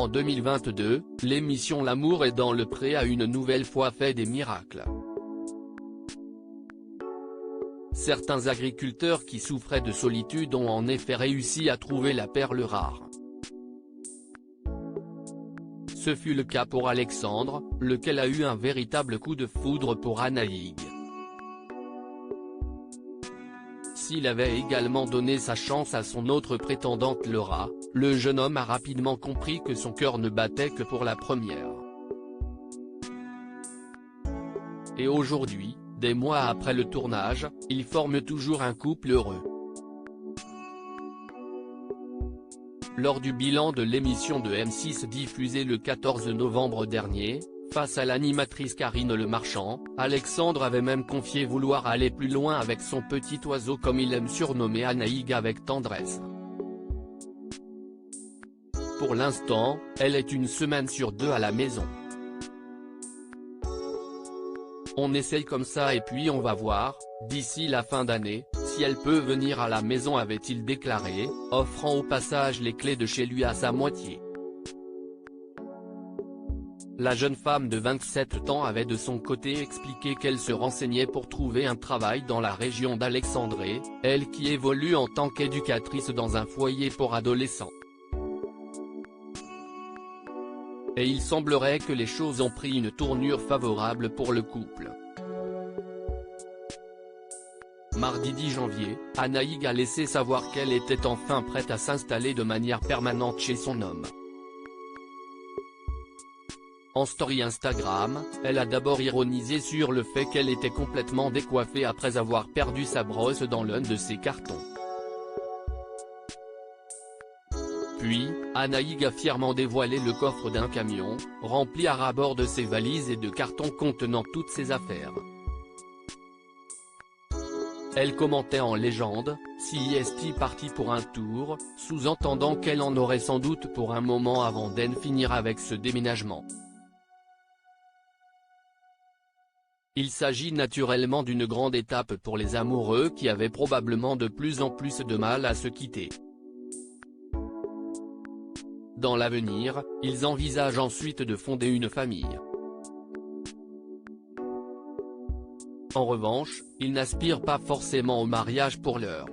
En 2022, l'émission L'amour est dans le pré a une nouvelle fois fait des miracles. Certains agriculteurs qui souffraient de solitude ont en effet réussi à trouver la perle rare. Ce fut le cas pour Alexandre, lequel a eu un véritable coup de foudre pour Annaïg. S'il avait également donné sa chance à son autre prétendante Laura, le jeune homme a rapidement compris que son cœur ne battait que pour la première. Et aujourd'hui, des mois après le tournage, ils forment toujours un couple heureux. Lors du bilan de l'émission de M6 diffusée le 14 novembre dernier, face à l'animatrice Karine Le Marchand, Alexandre avait même confié vouloir aller plus loin avec son petit oiseau comme il aime surnommer Annaïg avec tendresse. Pour l'instant, elle est une semaine sur 2 à la maison. On essaye comme ça et puis on va voir, d'ici la fin d'année, si elle peut venir à la maison, avait-il déclaré, offrant au passage les clés de chez lui à sa moitié. La jeune femme de 27 ans avait de son côté expliqué qu'elle se renseignait pour trouver un travail dans la région d'Alexandrie, elle qui évolue en tant qu'éducatrice dans un foyer pour adolescents. Et il semblerait que les choses ont pris une tournure favorable pour le couple. Mardi 10 janvier, Annaïg a laissé savoir qu'elle était enfin prête à s'installer de manière permanente chez son homme. En story Instagram, elle a d'abord ironisé sur le fait qu'elle était complètement décoiffée après avoir perdu sa brosse dans l'un de ses cartons. Puis, Annaïg a fièrement dévoilé le coffre d'un camion, rempli à ras-bord de ses valises et de cartons contenant toutes ses affaires. Elle commentait en légende, si est partie pour un tour, sous-entendant qu'elle en aurait sans doute pour un moment avant d'en finir avec ce déménagement. Il s'agit naturellement d'une grande étape pour les amoureux qui avaient probablement de plus en plus de mal à se quitter. Dans l'avenir, ils envisagent ensuite de fonder une famille. En revanche, ils n'aspirent pas forcément au mariage pour l'heure.